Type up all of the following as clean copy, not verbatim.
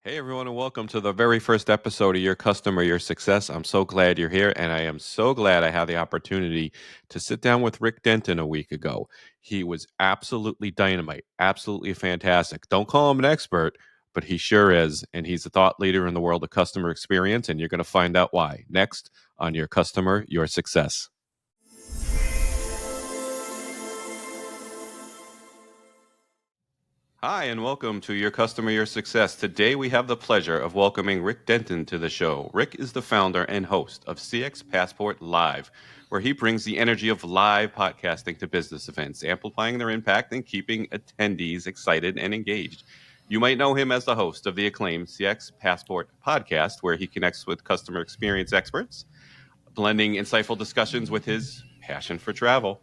Hey everyone, and welcome to the very first episode of Your Customer, Your Success. I'm so glad you're here, and I am so glad I had the opportunity to sit down with Rick Denton a week ago. He was absolutely dynamite, absolutely fantastic. Don't call him an expert, but he sure is, and he's a thought leader in the world of customer experience, and you're going to find out why next on Your Customer, Your Success. Hi, and welcome to Your Customer, Your Success. Today we have the pleasure of welcoming Rick Denton to the show. Rick is the founder and host of CX Passport Live, where he brings the energy of live podcasting to business events, amplifying their impact and keeping attendees excited and engaged. You might know him as the host of the acclaimed CX Passport podcast, where he connects with customer experience experts, blending insightful discussions with his passion for travel.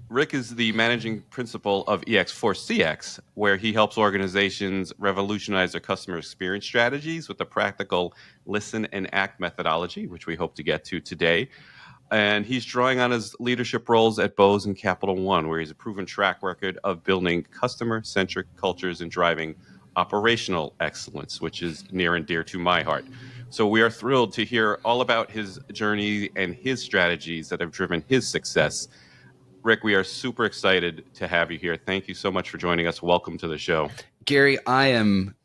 Rick is the managing principal of EX4CX, where he helps organizations revolutionize their customer experience strategies with the practical listen and act methodology, which we hope to get to today. And he's drawing on his leadership roles at Bose and Capital One, where he's a proven track record of building customer-centric cultures and driving operational excellence, which is near and dear to my heart. So we are thrilled to hear all about his journey and his strategies that have driven his success. Rick, we are super excited to have you here. Thank you so much for joining us. Welcome to the show. Gary, I am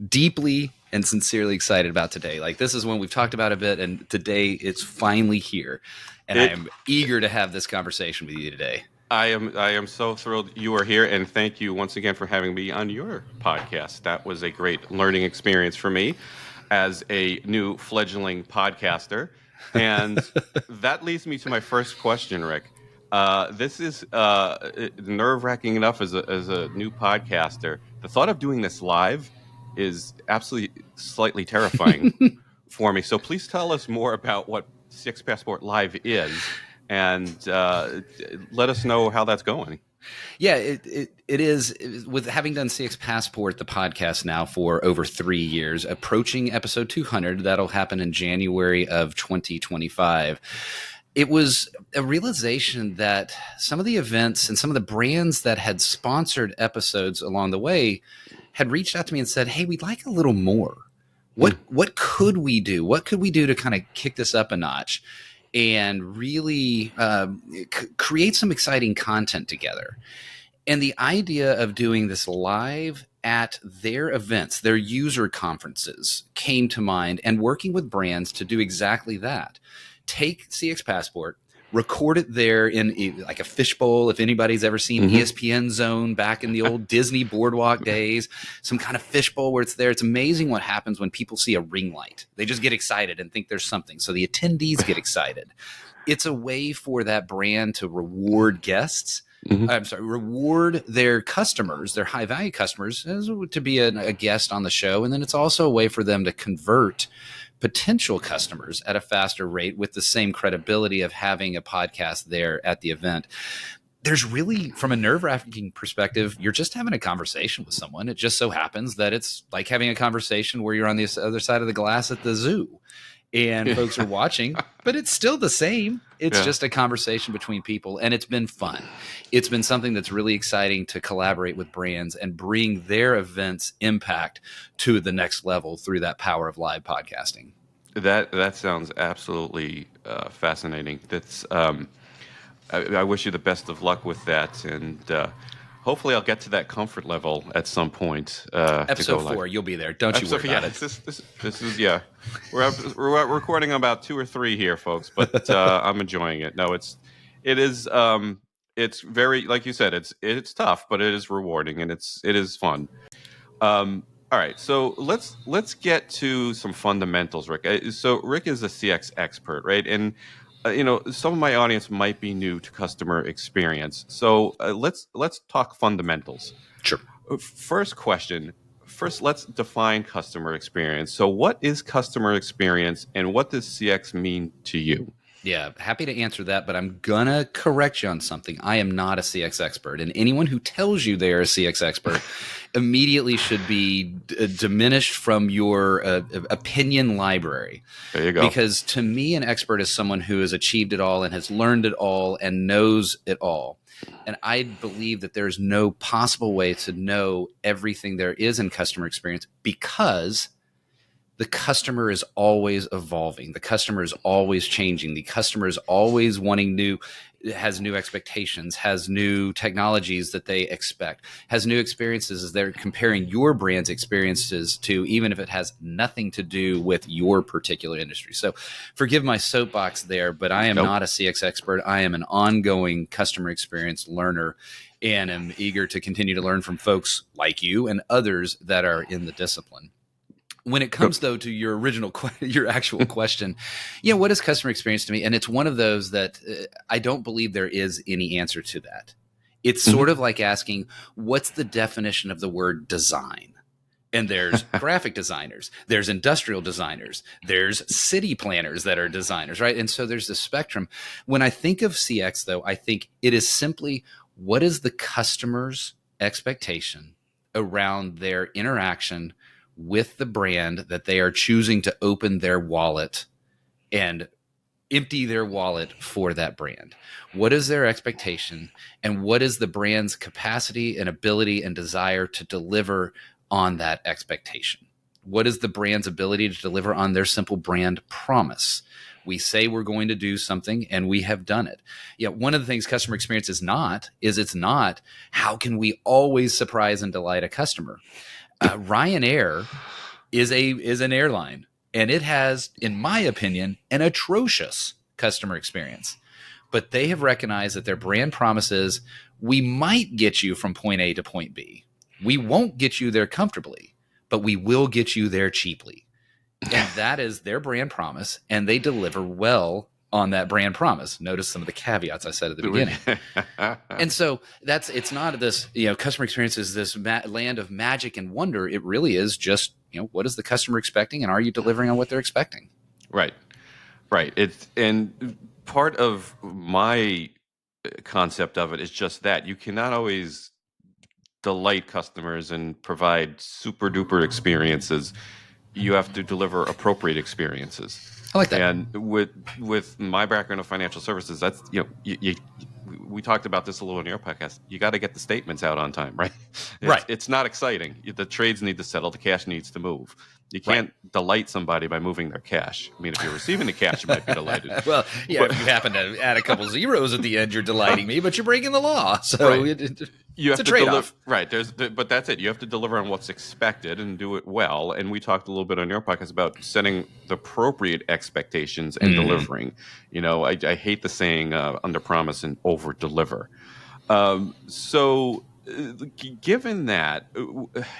deeply and sincerely excited about today. Like, this is one we've talked about a bit, and today it's finally here. And I am eager to have this conversation with you today. I am so thrilled you are here, and thank you once again for having me on your podcast. That was a great learning experience for me as a new fledgling podcaster. And that leads me to my first question, Rick. This is nerve-wracking enough as a new podcaster. The thought of doing this live is absolutely slightly terrifying for me. So please tell us more about what CX Passport Live is, and let us know how that's going. Yeah, it is. With having done CX Passport, the podcast now for over 3 years, approaching episode 200, that'll happen in January of 2025. It was a realization that some of the events and some of the brands that had sponsored episodes along the way had reached out to me and said, "Hey, we'd like a little more. What could we do? What could we do to kind of kick this up a notch and really create some exciting content together?" And the idea of doing this live at their events, their user conferences, came to mind, and working with brands to do exactly that. Take CX Passport, record it there in like a fishbowl. If anybody's ever seen ESPN Zone back in the old Disney Boardwalk days, some kind of fishbowl where it's there. It's amazing what happens when people see a ring light. They just get excited and think there's something. So the attendees get excited. It's a way for that brand to reward guests. Reward their customers, their high value customers, to be a guest on the show. And then it's also a way for them to convert potential customers at a faster rate with the same credibility of having a podcast there at the event. There's really, from a nerve-wracking perspective, you're just having a conversation with someone. It just so happens that it's like having a conversation where you're on the other side of the glass at the zoo and folks are watching, but it's still the same. It's just a conversation between people, and it's been fun. It's been something that's really exciting to collaborate with brands and bring their events' impact to the next level through that power of live podcasting. That sounds absolutely fascinating. That's I wish you the best of luck with that, and hopefully I'll get to that comfort level at some point. Episode 4, you'll be there. Don't you worry about it. This is we're recording about 2 or 3 here, folks, but I'm enjoying it. No, it is it's very, like you said, it's tough, but it is rewarding and it is fun. All right, so let's get to some fundamentals, Rick. So Rick is a CX expert, right? And some of my audience might be new to customer experience. So let's talk fundamentals. Sure. First question. First, let's define customer experience. So what is customer experience, and what does CX mean to you? Yeah, happy to answer that, but I'm gonna correct you on something. I am not a CX expert, and anyone who tells you they are a CX expert immediately should be diminished from your opinion library. There you go. Because to me, an expert is someone who has achieved it all and has learned it all and knows it all. And I believe that there's no possible way to know everything there is in customer experience, because the customer is always evolving. The customer is always changing. The customer is always wanting new, has new expectations, has new technologies that they expect, has new experiences as they're comparing your brand's experiences to, even if it has nothing to do with your particular industry. So forgive my soapbox there, but I am not a CX expert. I am an ongoing customer experience learner, and am eager to continue to learn from folks like you and others that are in the discipline. When it comes, though, to your original, your actual question, what is customer experience to me? And it's one of those that I don't believe there is any answer to that. It's sort of like asking, what's the definition of the word design? And there's graphic designers, there's industrial designers, there's city planners that are designers, right? And so there's this spectrum. When I think of CX, though, I think it is simply, what is the customer's expectation around their interaction with the brand that they are choosing to open their wallet and empty their wallet for that brand? What is their expectation, and what is the brand's capacity and ability and desire to deliver on that expectation? What is the brand's ability to deliver on their simple brand promise? We say we're going to do something, and we have done it. One of the things customer experience is not, how can we always surprise and delight a customer? Ryanair is an airline, and it has, in my opinion, an atrocious customer experience. But they have recognized that their brand promise is, we might get you from point A to point B. We won't get you there comfortably, but we will get you there cheaply. And that is their brand promise, and they deliver well on that brand promise. Notice some of the caveats I said at the beginning. And so it's not this, customer experience is this land of magic and wonder. It really is just, what is the customer expecting, and are you delivering on what they're expecting? Right. And part of my concept of it is just that you cannot always delight customers and provide super duper experiences. You have to deliver appropriate experiences. I like that. And with my background of financial services, that's, we talked about this a little in your podcast. You got to get the statements out on time, right? It's not exciting. The trades need to settle. The cash needs to move. You can't delight somebody by moving their cash. I mean, if you're receiving the cash, you might be delighted. Well, if you happen to add a couple zeros at the end, you're delighting me, but you're breaking the law. So it's a trade-off. But that's it. You have to deliver on what's expected and do it well. And we talked a little bit on your podcast about setting the appropriate expectations and delivering. I hate the saying under promise and over deliver. So given that,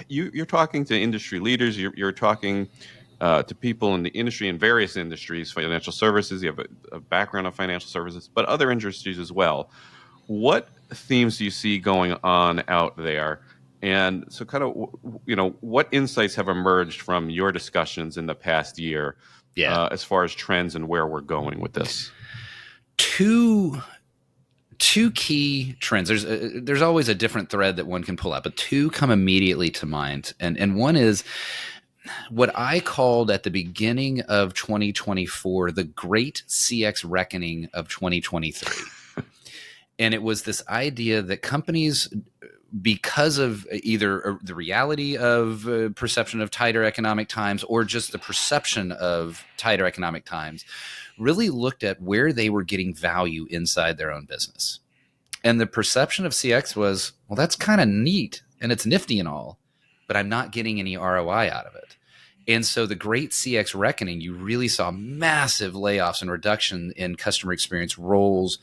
you're talking to industry leaders, you're talking to people in the industry, in various industries, financial services, you have a background of financial services, but other industries as well. What themes do you see going on out there? And so kind of, what insights have emerged from your discussions in the past year as far as trends and where we're going with this? Two key trends. There's always a different thread that one can pull out, but two come immediately to mind. And one is what I called at the beginning of 2024, the great CX reckoning of 2023. And it was this idea that companies, because of either the reality of perception of tighter economic times or just the perception of tighter economic times, really looked at where they were getting value inside their own business. And the perception of CX was, well, that's kind of neat and it's nifty and all, but I'm not getting any ROI out of it. And so the great CX reckoning, you really saw massive layoffs and reduction in customer experience roles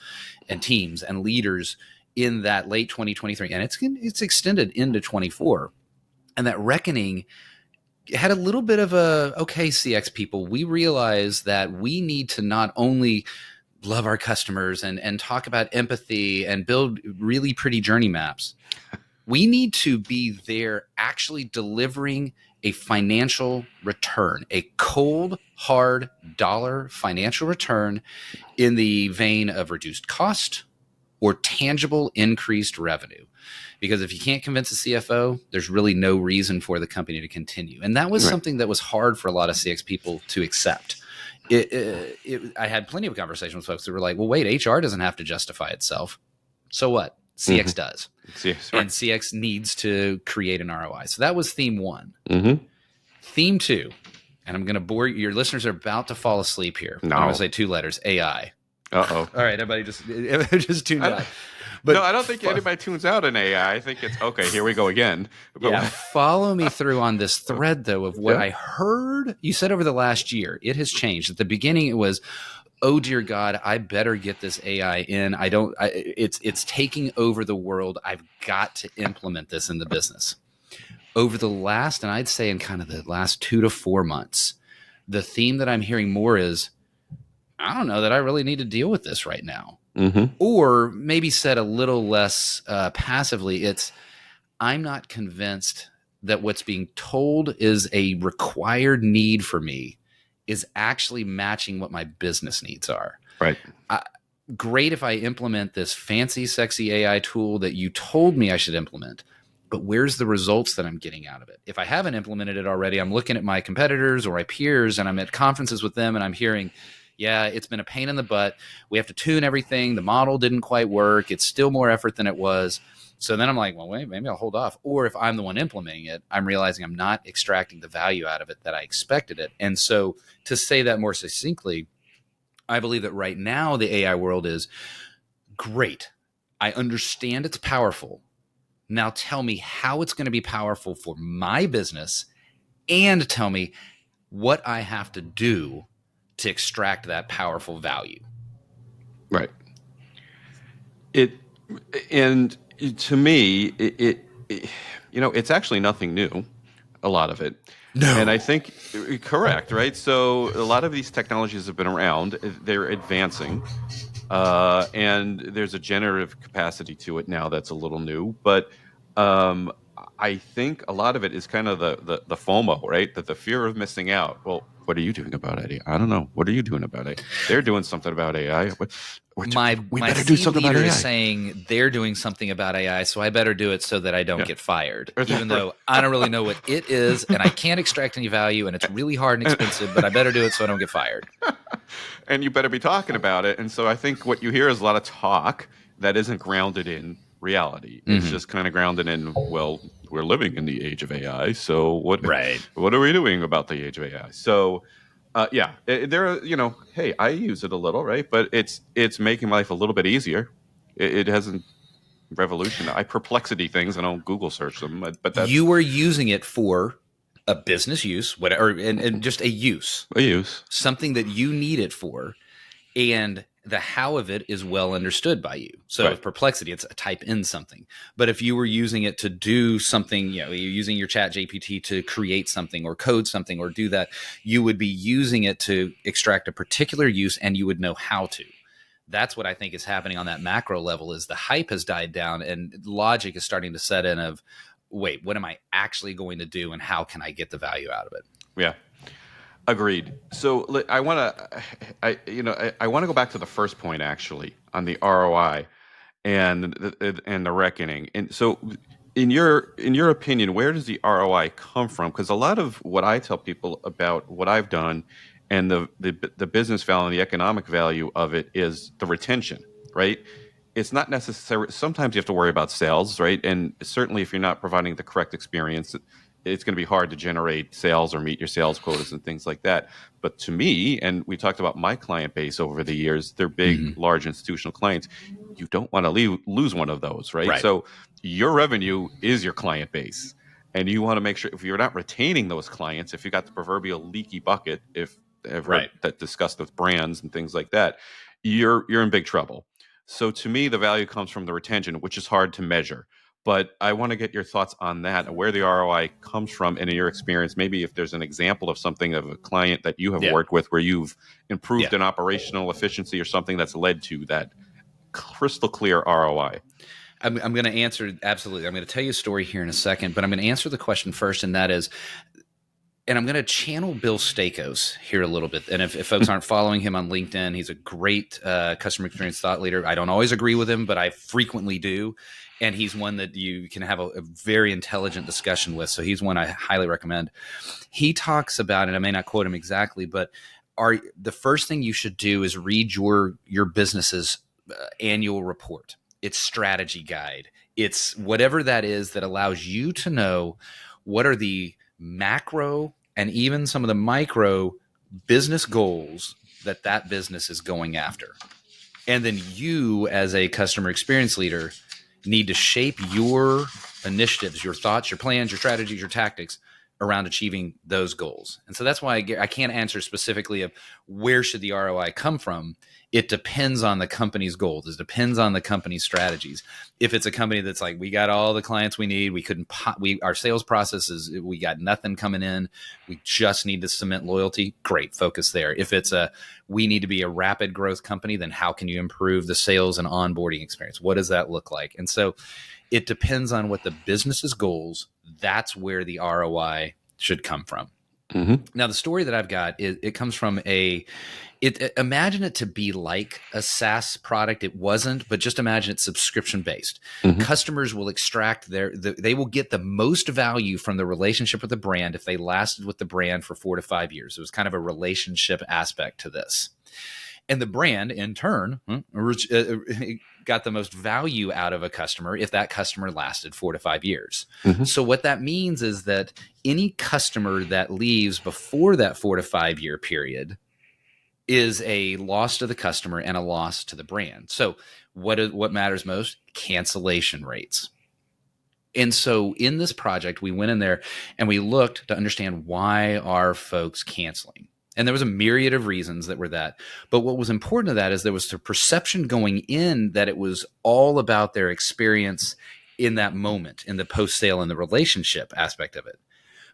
and teams and leaders in that late 2023. And it's extended into 24. And that reckoning had a little bit of okay, CX people, we realize that we need to not only love our customers and talk about empathy and build really pretty journey maps. We need to be there actually delivering a financial return, a cold, hard dollar financial return in the vein of reduced cost or tangible increased revenue. Because if you can't convince a CFO, there's really no reason for the company to continue. And that was something that was hard for a lot of CX people to accept. I had plenty of conversations with folks that were like, well, wait, HR doesn't have to justify itself. So what? CX does. CX, and CX needs to create an ROI. So that was theme one. Mm-hmm. Theme two, and I'm going to bore you. Your listeners are about to fall asleep here. No. I'm going to say 2 letters, AI. Uh-oh. All right, everybody just tune out. But no, I don't think anybody tunes out in AI. I think it's, okay, here we go again. But follow me through on this thread, though, of what I heard you said over the last year. It has changed. At the beginning, it was, oh, dear God, I better get this AI in. It's taking over the world. I've got to implement this in the business. Over the last, and I'd say in kind of the last 2 to 4 months, the theme that I'm hearing more is, I don't know that I really need to deal with this right now. Mm-hmm. Or maybe said a little less passively, it's, I'm not convinced that what's being told is a required need for me is actually matching what my business needs are. Right. Great if I implement this fancy, sexy AI tool that you told me I should implement, but where's the results that I'm getting out of it? If I haven't implemented it already, I'm looking at my competitors or my peers, and I'm at conferences with them, and I'm hearing, yeah, it's been a pain in the butt. We have to tune everything. The model didn't quite work. It's still more effort than it was. So then I'm like, well, wait, maybe I'll hold off. Or if I'm the one implementing it, I'm realizing I'm not extracting the value out of it that I expected it. And so to say that more succinctly, I believe that right now the AI world is great. I understand it's powerful. Now tell me how it's going to be powerful for my business, and tell me what I have to do to extract that powerful value. Right. And to me, it's actually nothing new, a lot of it. No. And I think, correct, right? So a lot of these technologies have been around. They're advancing. And there's a generative capacity to it now that's a little new. But I think a lot of it is kind of the FOMO, right? That the fear of missing out. Well, what are you doing about it? I don't know. What are you doing about it? They're doing something about AI. My better do something about leader AI. is saying they're doing something about AI, so I better do it so that I don't get fired. Even though I don't really know what it is, and I can't extract any value, and it's really hard and expensive, but I better do it so I don't get fired. And you better be talking about it. And so I think what you hear is a lot of talk that isn't grounded in reality. It's just kind of grounded in, well, we're living in the age of AI, so what are we doing about the age of AI? So there are, hey, I use it a little, right? But it's making my life a little bit easier. It hasn't revolutionized. I perplexity things. I don't Google search them, but that's, you were using it for a business use, whatever, and just a use, something that you need it for, and the how of it is well understood by you. So with perplexity, it's a type in something. But if you were using it to do something, you're using your chat GPT to create something or code something or do that, you would be using it to extract a particular use, and you would know how to. That's what I think is happening on that macro level, is the hype has died down and logic is starting to set in of, wait, what am I actually going to do, and how can I get the value out of it? Yeah. Agreed. So I want to go back to the first point, actually, on the ROI and the reckoning. And so, in your opinion, where does the ROI come from? Because a lot of what I tell people about what I've done and the business value and the economic value of it is the retention, right? It's not necessary. Sometimes you have to worry about sales, right? And certainly, if you're not providing the correct experience, it's going to be hard to generate sales or meet your sales quotas and things like that. But to me, and we talked about my client base over the years, they're big, large institutional clients. You don't want to lose one of those, right? So your revenue is your client base. And you want to make sure, if you're not retaining those clients, if you got the proverbial leaky bucket, if ever that discussed with brands and things like that, you're in big trouble. So to me, the value comes from the retention, which is hard to measure. But I want to get your thoughts on that, where the ROI comes from, and in your experience, maybe if there's an example of something of a client that you have worked with where you've improved an operational efficiency or something that's led to that crystal clear ROI. I'm going to answer, absolutely. I'm going to tell you a story here in a second, but I'm going to answer the question first, and that is, and I'm going to channel Bill Stakos here a little bit. And if folks aren't following him on LinkedIn, he's a great customer experience thought leader. I don't always agree with him, but I frequently do. And he's one that you can have a very intelligent discussion with. So he's one I highly recommend. He talks about, and I may not quote him exactly, but the first thing you should do is read your business's annual report, its strategy guide. It's whatever that is that allows you to know what are the macro and even some of the micro business goals that business is going after. And then you, as a customer experience leader, need to shape your initiatives, your thoughts, your plans, your strategies, your tactics around achieving those goals. And so that's why I can't answer specifically of where should the ROI come from. It depends on the company's goals. It depends on the company's strategies. If it's a company that's like, we got all the clients we need, our sales process is, we got nothing coming in, we just need to cement loyalty, great, focus there. If it's we need to be a rapid growth company, then how can you improve the sales and onboarding experience? What does that look like? And so it depends on what the business's goals, that's where the ROI should come from. Mm-hmm. Now, the story that I've got, it comes from imagine it to be like a SaaS product. It wasn't, but just imagine it's subscription based. Mm-hmm. Customers will extract they will get the most value from the relationship with the brand if they lasted with the brand for 4 to 5 years. It was kind of a relationship aspect to this. And the brand, in turn, got the most value out of a customer if that customer lasted 4 to 5 years. Mm-hmm. So what that means is that any customer that leaves before that 4 to 5 year period is a loss to the customer and a loss to the brand. So what matters most? Cancellation rates. And so in this project, we went in there and we looked to understand, why are folks canceling? And there was a myriad of reasons that were that. But what was important to that is there was the perception going in that it was all about their experience in that moment, in the post-sale and the relationship aspect of it.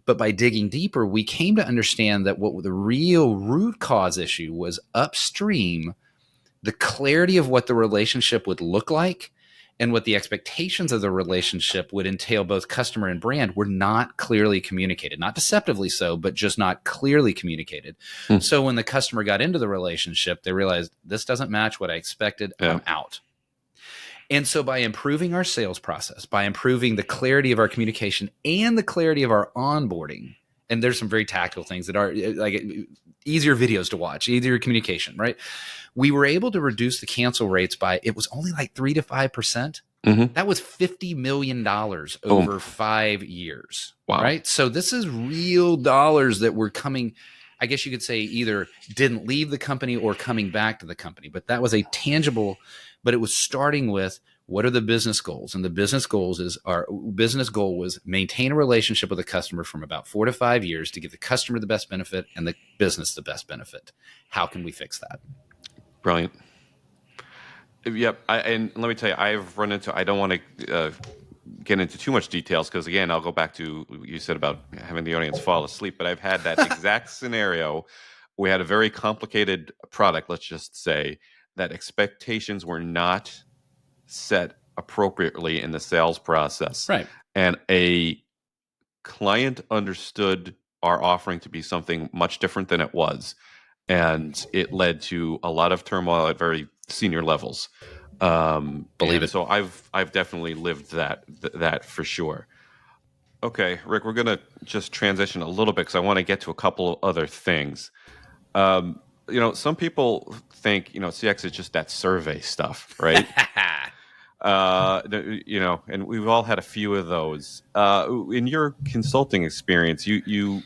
But by digging deeper, we came to understand that what the real root cause issue was upstream, the clarity of what the relationship would look like and what the expectations of the relationship would entail, both customer and brand, were not clearly communicated. Not deceptively so, but just not clearly communicated. So when the customer got into the relationship, they realized, this doesn't match what I expected. Yeah. I'm out. And so by improving our sales process, by improving the clarity of our communication and the clarity of our onboarding, and there's some very tactical things that are like easier videos to watch, easier communication, right? We were able to reduce the cancel rates by, it was only like 3 to 5%. Mm-hmm. That was $50 million over 5 years. Wow. Right? So this is real dollars that were coming, I guess you could say, either didn't leave the company or coming back to the company. But that was a tangible, but it was starting with, what are the business goals? And the business goals our business goal was maintain a relationship with a customer from about 4 to 5 years to give the customer the best benefit and the business the best benefit. How can we fix that? Brilliant. Yep. And let me tell you, I've run into, I don't want to get into too much details because, again, I'll go back to what you said about having the audience fall asleep, but I've had that exact scenario. We had a very complicated product, let's just say, that expectations were not set appropriately in the sales process. Right. And a client understood our offering to be something much different than it was. And it led to a lot of turmoil at very senior levels. Believe it. So I've definitely lived that for sure. Okay, Rick, we're going to just transition a little bit because I want to get to a couple other things. Some people think, CX is just that survey stuff, right? And we've all had a few of those. In your consulting experience, you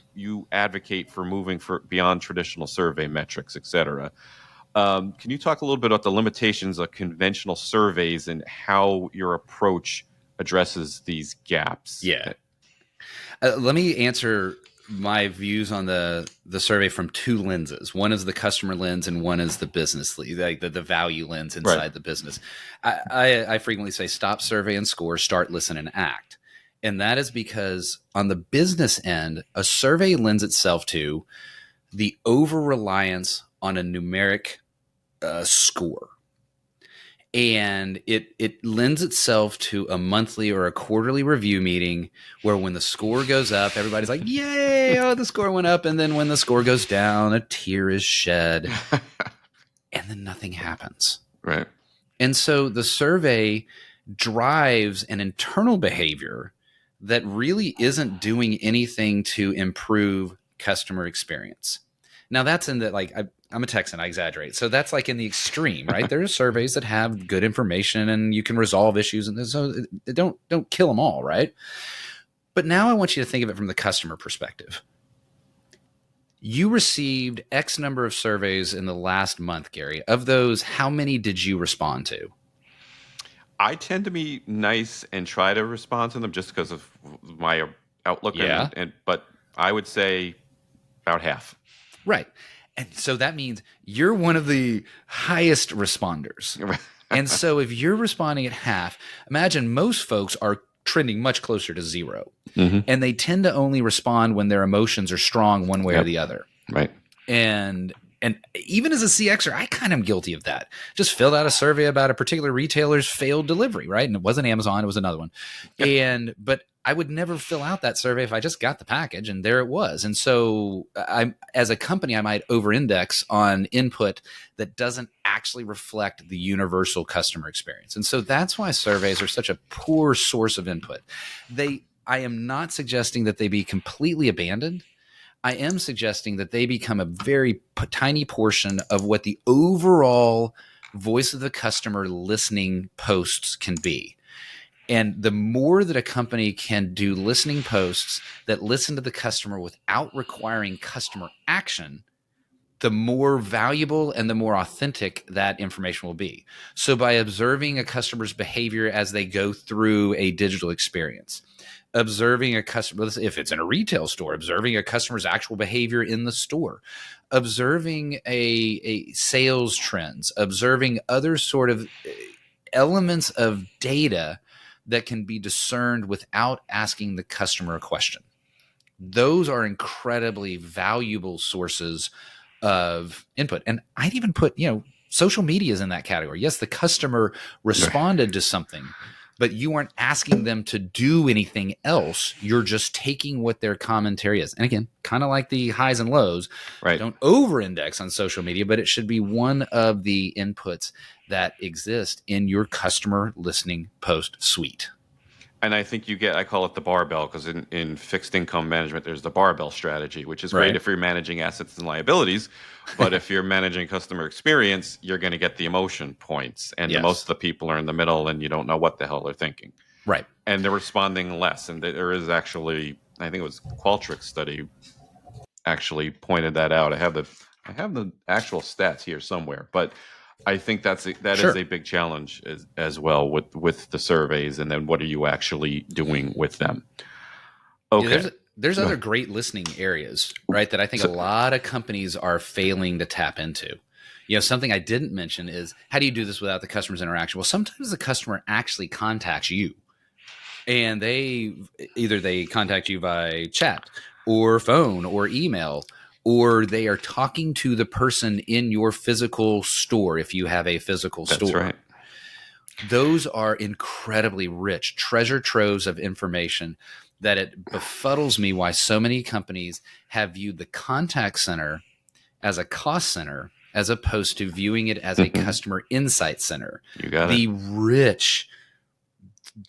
advocate for moving beyond traditional survey metrics, et cetera. Can you talk a little bit about the limitations of conventional surveys and how your approach addresses these gaps? Yeah. Let me answer my views on the survey from 2 lenses. One is the customer lens and one is the business, like the value lens inside the business. I frequently say, stop, survey, and score, start, listen, and act. And that is because on the business end, a survey lends itself to the over-reliance on a numeric score. And it lends itself to a monthly or a quarterly review meeting where when the score goes up, everybody's like, yay, oh, the score went up. And then when the score goes down, a tear is shed and then nothing happens. Right. And so the survey drives an internal behavior that really isn't doing anything to improve customer experience. Now that's in the, like, I'm a Texan, I exaggerate. So that's like in the extreme, right? There are surveys that have good information and you can resolve issues, and so don't kill them all, right? But now I want you to think of it from the customer perspective. You received X number of surveys in the last month, Gary. Of those, how many did you respond to? I tend to be nice and try to respond to them just because of my outlook. Yeah. But I would say about half. Right. And so that means you're one of the highest responders. And so if you're responding at half, imagine most folks are trending much closer to zero. Mm-hmm. And they tend to only respond when their emotions are strong one way or the other. Right. And even as a CXer, I kind of am guilty of that. Just filled out a survey about a particular retailer's failed delivery, right? And it wasn't Amazon, it was another one. But I would never fill out that survey if I just got the package and there it was. And so as a company, I might over-index on input that doesn't actually reflect the universal customer experience. And so that's why surveys are such a poor source of input. I am not suggesting that they be completely abandoned. I am suggesting that they become a very tiny portion of what the overall voice of the customer listening posts can be. And the more that a company can do listening posts that listen to the customer without requiring customer action, the more valuable and the more authentic that information will be. So by observing a customer's behavior as they go through a digital experience, observing a customer, if it's in a retail store, observing a customer's actual behavior in the store, observing a sales trends, observing other sort of elements of data that can be discerned without asking the customer a question. Those are incredibly valuable sources of input. And I'd even put, social media is in that category. Yes, the customer responded to something, but you aren't asking them to do anything else. You're just taking what their commentary is. And again, kind of like the highs and lows, right? Don't over-index on social media, but it should be one of the inputs that exist in your customer listening post suite. And I think I call it the barbell, because in fixed income management, there's the barbell strategy, which is great if you're managing assets and liabilities. But if you're managing customer experience, you're going to get the emotion points. And most of the people are in the middle and you don't know what the hell they're thinking. Right. And they're responding less. And there is actually, I think it was Qualtrics study actually pointed that out. I have the actual stats here somewhere, but I think that is a big challenge as well with the surveys, and then what are you actually doing with them? Okay. Yeah, there's other great listening areas, right, that I think a lot of companies are failing to tap into. Something I didn't mention is, how do you do this without the customer's interaction? Well, sometimes the customer actually contacts you, and they contact you by chat or phone or email, or they are talking to the person in your physical store if you have a physical store. That's right. Those are incredibly rich treasure troves of information that it befuddles me why so many companies have viewed the contact center as a cost center as opposed to viewing it as a customer insight center. You got the rich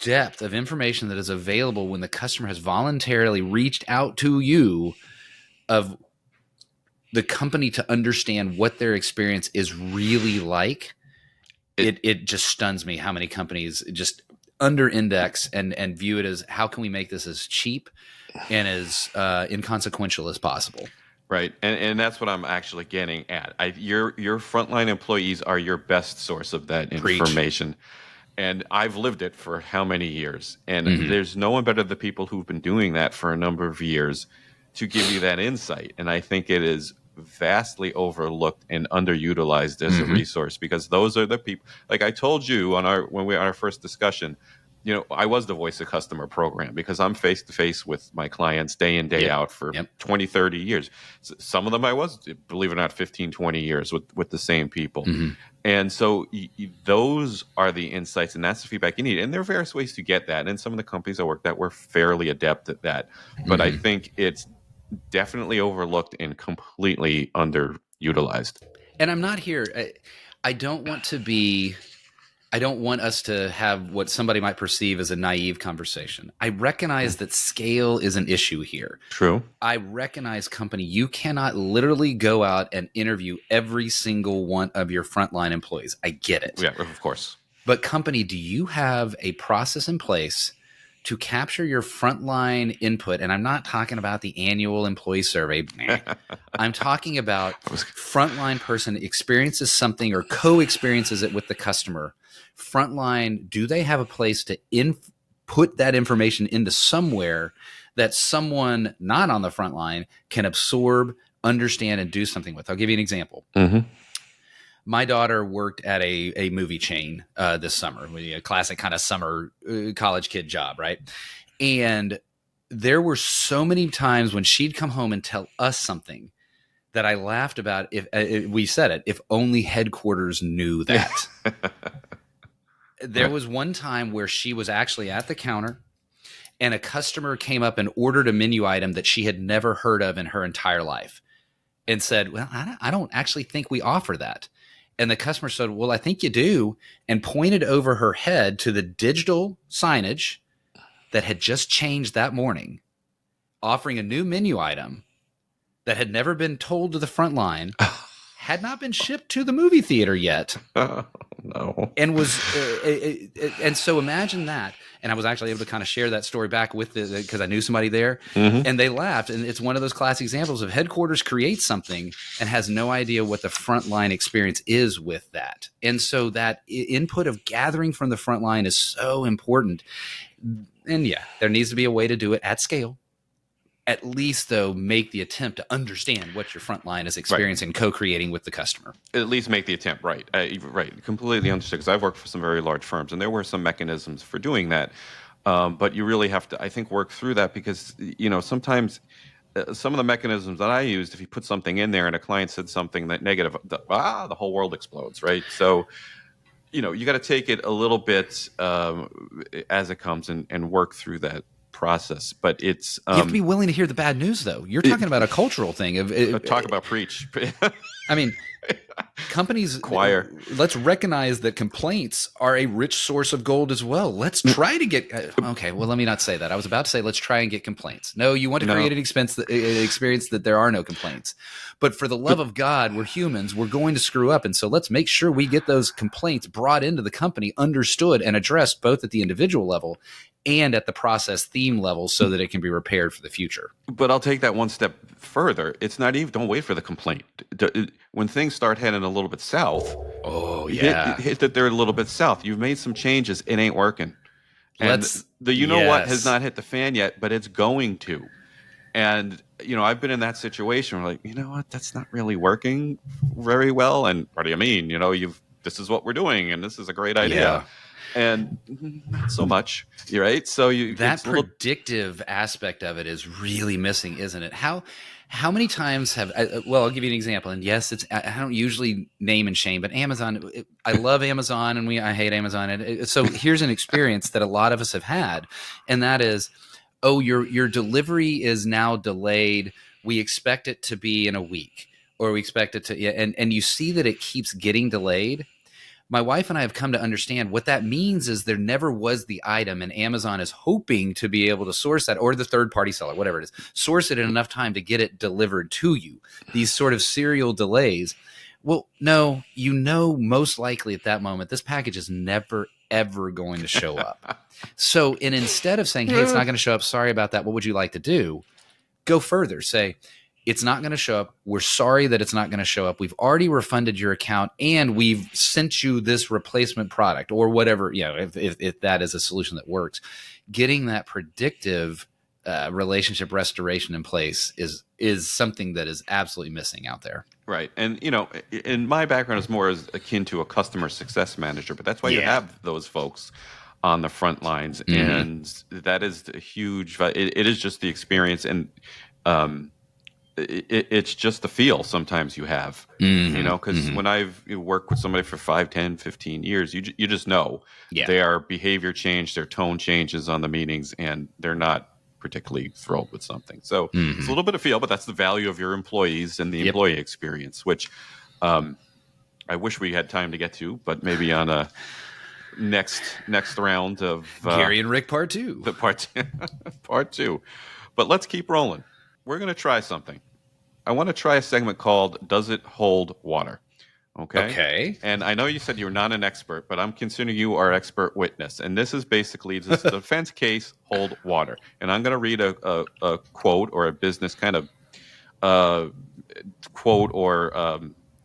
depth of information that is available when the customer has voluntarily reached out to you of the company to understand what their experience is really like. It just stuns me how many companies just under index and view it as, how can we make this as cheap and as inconsequential as possible. Right. And that's what I'm actually getting at. Your frontline employees are your best source of that information. Preach. And I've lived it for how many years? And there's no one better than the people who've been doing that for a number of years to give you that insight. And I think it is vastly overlooked and underutilized as a resource, because those are the people, like I told you on our first discussion, I was the voice of customer program because I'm face to face with my clients day in, day out for 20, 30 years. Some of them I was, believe it or not, 15, 20 years with the same people. And so those are the insights, and that's the feedback you need. And there are various ways to get that. And some of the companies I worked at were fairly adept at that. But I think it's definitely overlooked and completely underutilized. And I'm not here. I don't want to be. I don't want us to have what somebody might perceive as a naive conversation. I recognize that scale is an issue here. True. I recognize, company, you cannot literally go out and interview every single one of your frontline employees. I get it. Yeah, of course. But company, do you have a process in place to capture your frontline input? And I'm not talking about the annual employee survey. I'm talking about frontline person experiences something or co-experiences it with the customer. Frontline, do they have a place to put that information into somewhere that someone not on the front line can absorb, understand, and do something with? I'll give you an example. Mm-hmm. My daughter worked at a movie chain this summer, a classic kind of summer college kid job, right? And there were so many times when she'd come home and tell us something that I laughed about. If we said it, if only headquarters knew that. There was one time where she was actually at the counter and a customer came up and ordered a menu item that she had never heard of in her entire life and said, well, I don't actually think we offer that. And the customer said, well, I think you do, and pointed over her head to the digital signage that had just changed that morning, offering a new menu item that had never been told to the front line, had not been shipped to the movie theater yet. No. And was and so imagine that. And I was actually able to kind of share that story back with because I knew somebody there, and they laughed. And it's one of those classic examples of headquarters creates something and has no idea what the frontline experience is with that. And so that input of gathering from the front line is so important. And yeah, there needs to be a way to do it at scale. At least, though, make the attempt to understand what your front line is experiencing, co-creating with the customer. At least make the attempt, right? Right, completely understood. Because I've worked for some very large firms, and there were some mechanisms for doing that. But you really have to, I think, work through that because, sometimes some of the mechanisms that I used, if you put something in there and a client said something that negative, the whole world explodes, right? So, you got to take it a little bit as it comes and work through that process. But it's you have to be willing to hear the bad news, though. You're talking about a cultural thing of talk about preach. I mean, companies choir. Let's recognize that complaints are a rich source of gold as well. Let's try to get okay. Well, let me not say that. I was about to say let's try and get complaints. No, you want to create an experience that there are no complaints. But for the love of God, we're humans. We're going to screw up, and so let's make sure we get those complaints brought into the company, understood, and addressed both at the individual level and at the process theme level so that it can be repaired for the future. But I'll take that one step further. It's not even, don't wait for the complaint. When things start heading a little bit south, hit that they're a little bit south. You've made some changes. It ain't working. And what has not hit the fan yet, but it's going to. And, I've been in that situation where like, what, that's not really working very well. And what do you mean? This is what we're doing and this is a great idea. Yeah. And not so much, right? So that predictive aspect of it is really missing, isn't it? How many times have I'll give you an example. And yes, I don't usually name and shame, but Amazon. I love Amazon, and I hate Amazon. So here's an experience that a lot of us have had, and that is, your delivery is now delayed. We expect it to be in a week, or we expect it to, and you see that it keeps getting delayed. My wife and I have come to understand what that means is there never was the item, and Amazon is hoping to be able to source that, or the third-party seller, whatever it is, source it in enough time to get it delivered to you. These sort of serial delays. Well, no, most likely at that moment, this package is never, ever going to show up. So, and instead of saying, hey, it's not going to show up, sorry about that, what would you like to do? Go further. Say, it's not going to show up. We're sorry that it's not going to show up. We've already refunded your account and we've sent you this replacement product or whatever, if that is a solution that works. Getting that predictive relationship restoration in place is something that is absolutely missing out there. Right. And, in my background is more as akin to a customer success manager, but that's why you have those folks on the front lines. And that is a huge, it is just the experience. And, it's just the feel sometimes you have, because when I've worked with somebody for 5, 10, 15 years, you just know their behavior change, their tone changes on the meetings, and they're not particularly thrilled with something. So it's a little bit of feel, but that's the value of your employees and the employee experience, which I wish we had time to get to, but maybe on a next round of Gary and Rick part 2. The part 2. But let's keep rolling. We're going to try something. I want to try a segment called Does It Hold Water? Okay. And I know you said you're not an expert, but I'm considering you our expert witness. And this is basically, does the defense case hold water? And I'm going to read a quote or a business kind of quote or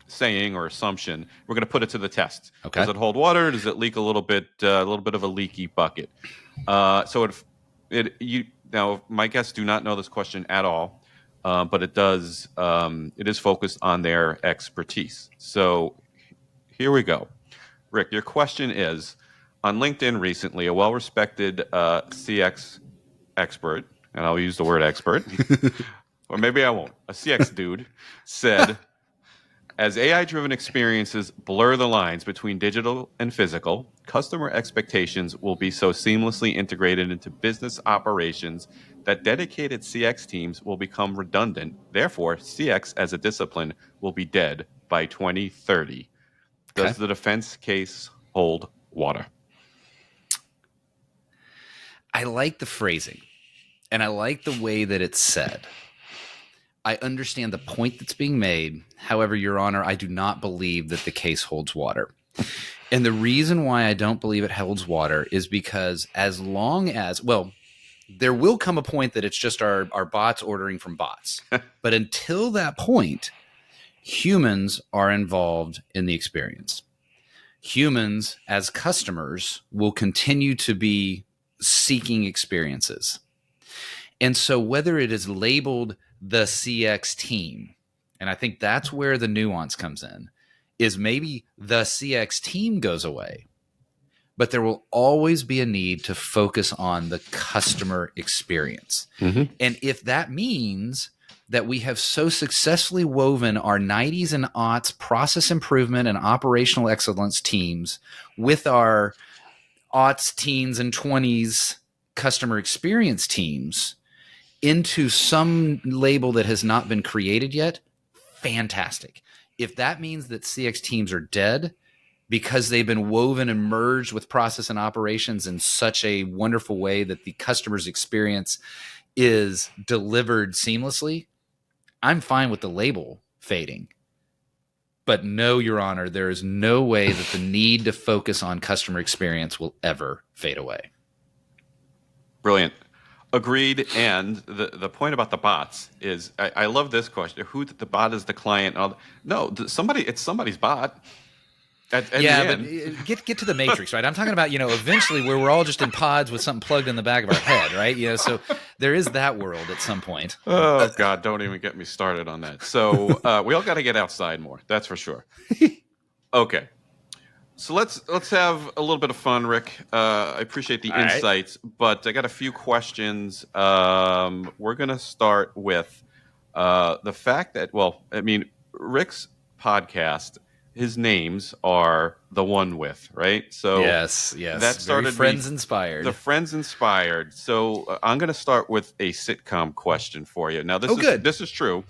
saying or assumption. We're going to put it to the test. Okay. Does it hold water? Does it leak a little bit of a leaky bucket? Now, my guests do not know this question at all, but it does. It is focused on their expertise. So here we go. Rick, your question is, on LinkedIn recently, a well-respected CX expert, and I'll use the word expert, or maybe I won't, a CX dude said, as AI-driven experiences blur the lines between digital and physical, customer expectations will be so seamlessly integrated into business operations that dedicated CX teams will become redundant. Therefore, CX as a discipline will be dead by 2030. Does the defense case hold water? I like the phrasing, and I like the way that it's said. I understand the point that's being made. However, Your Honor, I do not believe that the case holds water. And the reason why I don't believe it holds water is because as long as, there will come a point that it's just our bots ordering from bots. But until that point, humans are involved in the experience. Humans, as customers, will continue to be seeking experiences. And so whether it is labeled the CX team, and I think that's where the nuance comes in, is maybe the CX team goes away, but there will always be a need to focus on the customer experience. Mm-hmm. And if that means that we have so successfully woven our 90s and aughts process improvement and operational excellence teams with our aughts, teens, and 20s customer experience teams into some label that has not been created yet, fantastic. If that means that CX teams are dead because they've been woven and merged with process and operations in such a wonderful way that the customer's experience is delivered seamlessly, I'm fine with the label fading. But no, Your Honor, there is no way that the need to focus on customer experience will ever fade away. Brilliant. Agreed. And the point about the bots is, I love this question. Who the bot is the client? No, it's somebody's bot. At the end. But get to the matrix, right? I'm talking about, eventually where we're all just in pods with something plugged in the back of our head, right? So there is that world at some point. Oh, God, don't even get me started on that. So we all got to get outside more. That's for sure. Okay. So let's have a little bit of fun, Rick. I appreciate the insights, but I got a few questions. We're going to start with the fact that, Rick's podcast, his names are the one with, right? So yes, that started Friends Inspired. The Friends Inspired. So I'm going to start with a sitcom question for you. Now, this is true.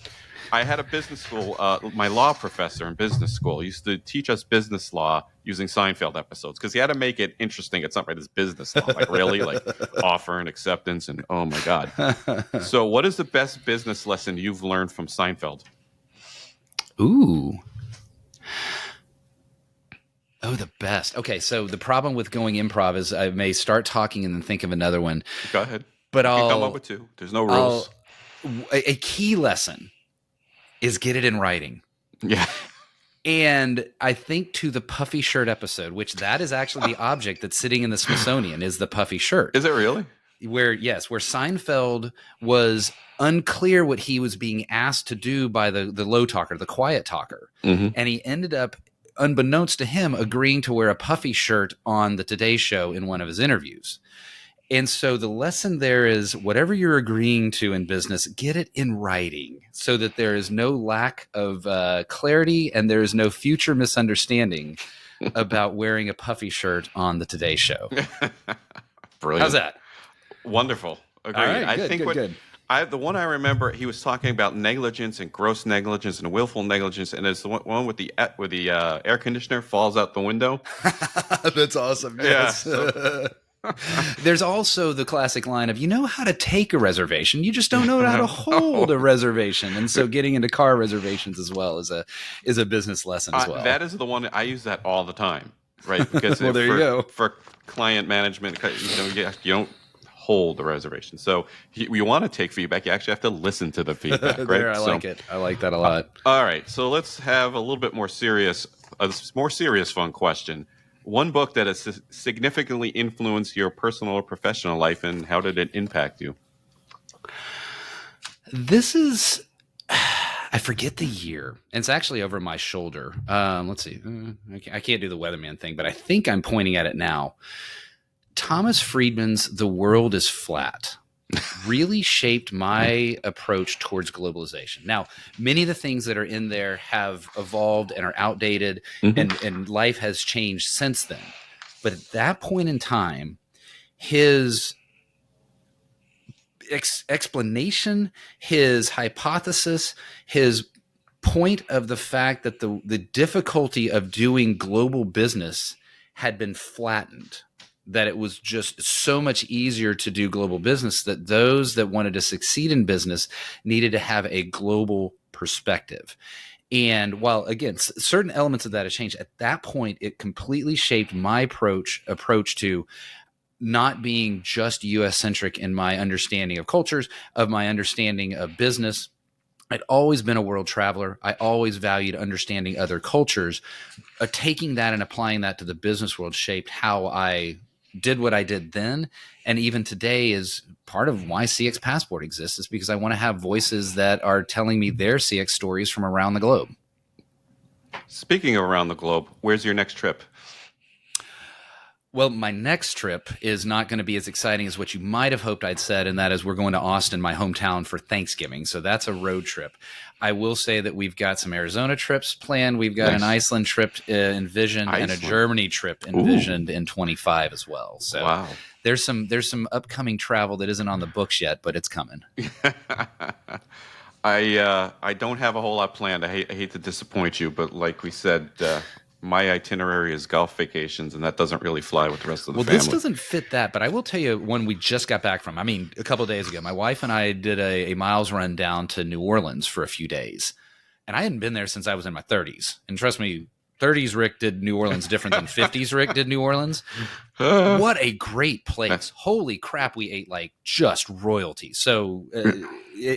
I had a business school. My law professor in business school used to teach us business law using Seinfeld episodes because he had to make it interesting. It's not right. It's business law, like really, like offer and acceptance, and oh my God. So, what is the best business lesson you've learned from Seinfeld? Ooh. Oh, the best. Okay, so the problem with going improv is I may start talking and then think of another one. Go ahead. But I'll come up with two. There's no rules. A key lesson is get it in writing. Yeah. And I think to the Puffy shirt episode, which that is actually the object that's sitting in the Smithsonian, is the Puffy shirt. Is it really? Where Seinfeld was unclear what he was being asked to do by the low talker, the quiet talker. Mm-hmm. And he ended up, unbeknownst to him, agreeing to wear a Puffy shirt on the Today Show in one of his interviews. And so the lesson there is whatever you're agreeing to in business, get it in writing so that there is no lack of clarity and there is no future misunderstanding about wearing a Puffy shirt on the Today Show. Brilliant. How's that? Wonderful. All Agreed. right, I good, think good. the one I remember, he was talking about negligence and gross negligence and willful negligence, and it's the one with the air conditioner falls out the window. That's awesome. Yeah. Yes. There's also the classic line of, you know how to take a reservation, you just don't know how to hold a reservation. And so getting into car reservations as well is a business lesson as well. That is the one I use that all the time, right? Because well, there you go. For client management, you don't hold the reservation. So you want to take feedback, you actually have to listen to the feedback, right? There, I like it. I like that a lot. All right, so let's have a little bit more serious, fun question. One book that has significantly influenced your personal or professional life, and how did it impact you? This is, I forget the year. And it's actually over my shoulder. Let's see. I can't do the weatherman thing, but I think I'm pointing at it now. Thomas Friedman's The World is Flat really shaped my approach towards globalization. Now, many of the things that are in there have evolved and are outdated, and life has changed since then. But at that point in time, his explanation, his hypothesis, his point of the fact that the difficulty of doing global business had been flattened, that it was just so much easier to do global business, that those that wanted to succeed in business needed to have a global perspective. And while, again, certain elements of that have changed, at that point, it completely shaped my approach to not being just U.S.-centric in my understanding of cultures, of my understanding of business. I'd always been a world traveler. I always valued understanding other cultures. Taking that and applying that to the business world shaped how I did what I did then. And even today is part of why CX Passport exists, is because I want to have voices that are telling me their CX stories from around the globe. Speaking of around the globe, where's your next trip? Well, my next trip is not going to be as exciting as what you might have hoped I'd said, and that is we're going to Austin, my hometown, for Thanksgiving. So that's a road trip. I will say that we've got some Arizona trips planned. We've got an Iceland trip envisioned, and a Germany trip envisioned in 25 as well. So wow. There's some upcoming travel that isn't on the books yet, but it's coming. I don't have a whole lot planned. I hate to disappoint you, but like we said, my itinerary is golf vacations, and that doesn't really fly with the rest of the family. Well, this doesn't fit that, but I will tell you one we just got back from. I mean, a couple of days ago, my wife and I did a miles run down to New Orleans for a few days. And I hadn't been there since I was in my 30s. And trust me, 30s Rick did New Orleans different than 50s Rick did New Orleans. What a great place. Holy crap, we ate like just royalty. So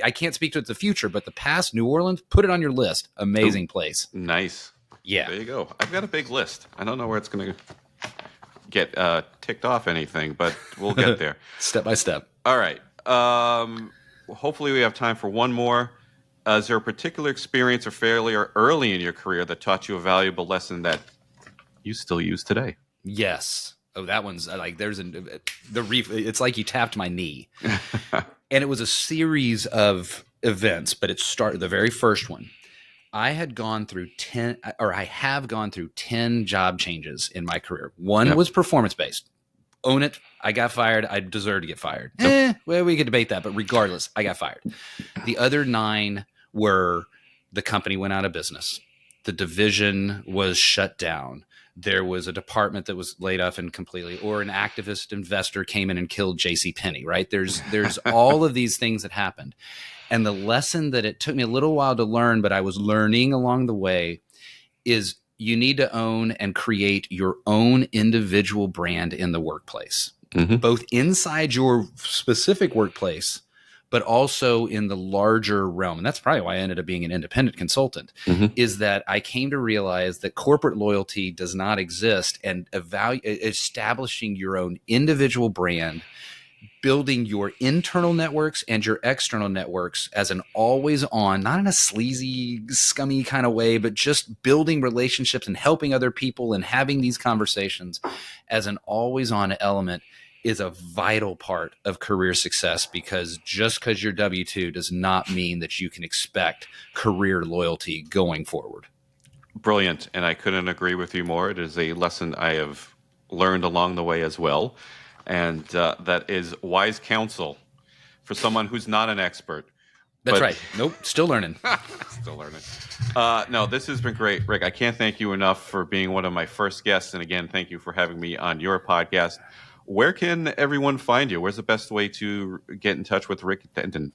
I can't speak to the future, but the past, New Orleans, put it on your list. Amazing place. Nice. Yeah. There you go. I've got a big list. I don't know where it's going to get ticked off anything, but we'll get there. Step by step. All right. Hopefully we have time for one more. Is there a particular experience or failure early in your career that taught you a valuable lesson that you still use today? Yes. Oh, that one's like, it's like you tapped my knee. And it was a series of events, but it started, the very first one. I have gone through 10 job changes in my career. One was performance-based. Own it. I got fired. I deserve to get fired. Well, we could debate that, but regardless, I got fired. The other 9 were the company went out of business. The division was shut down. There was a department that was laid off and completely, or an activist investor came in and killed JCPenney, right? There's all of these things that happened. And the lesson that it took me a little while to learn, but I was learning along the way, is you need to own and create your own individual brand in the workplace, both inside your specific workplace, but also in the larger realm. And that's probably why I ended up being an independent consultant, is that I came to realize that corporate loyalty does not exist, and establishing your own individual brand, building your internal networks and your external networks as an always on, not in a sleazy, scummy kind of way, but just building relationships and helping other people and having these conversations as an always on element is a vital part of career success, because just because you're W-2 does not mean that you can expect career loyalty going forward. Brilliant. And I couldn't agree with you more. It is a lesson I have learned along the way as well. And that is wise counsel for someone who's not an expert. That's right. Nope. Still learning. Still learning. No, this has been great, Rick. I can't thank you enough for being one of my first guests. And again, thank you for having me on your podcast. Where can everyone find you? Where's the best way to get in touch with Rick Denton?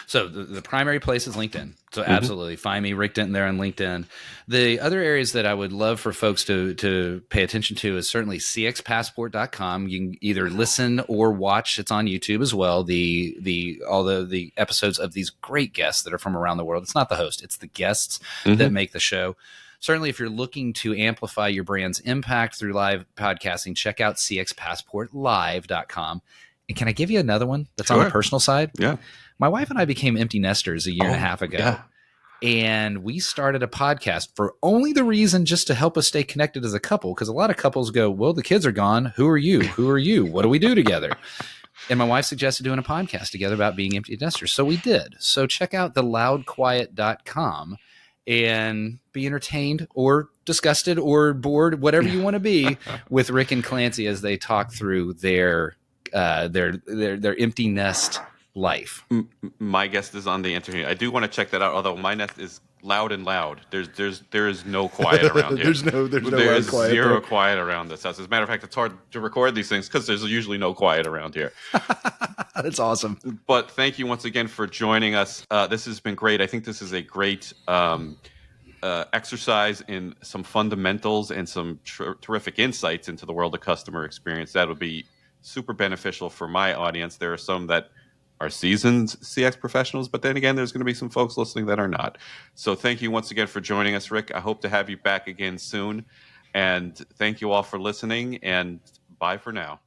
So the primary place is LinkedIn. So absolutely find me, Rick Denton, there on LinkedIn. The other areas that I would love for folks to pay attention to is certainly cxpassport.com. You can either listen or watch. It's on YouTube as well. All the episodes of these great guests that are from around the world. It's not the host, it's the guests that make the show. Certainly, if you're looking to amplify your brand's impact through live podcasting, check out cxpassportlive.com. And can I give you another one that's on the personal side? Yeah. My wife and I became empty nesters a year and a half ago. Yeah. And we started a podcast for only the reason just to help us stay connected as a couple. Because a lot of couples go, well, the kids are gone. Who are you? Who are you? What do we do together? And my wife suggested doing a podcast together about being empty nesters. So we did. So check out theloudquiet.com and be entertained or disgusted or bored, whatever you want to be, with Rick and Clancy as they talk through their empty nest life. My guest is on the internet. I do want to check that out, although my nest is loud and loud. There is no quiet around here. there's no There's quiet zero there. quiet around this house. As a matter of fact, it's hard to record these things because there's usually no quiet around here. That's awesome. But thank you once again for joining us. This has been great. I think this is a great exercise in some fundamentals and some terrific insights into the world of customer experience. That would be super beneficial for my audience. There are some that are seasoned CX professionals, but then again, there's going to be some folks listening that are not. So thank you once again for joining us, Rick. I hope to have you back again soon. And thank you all for listening, and bye for now.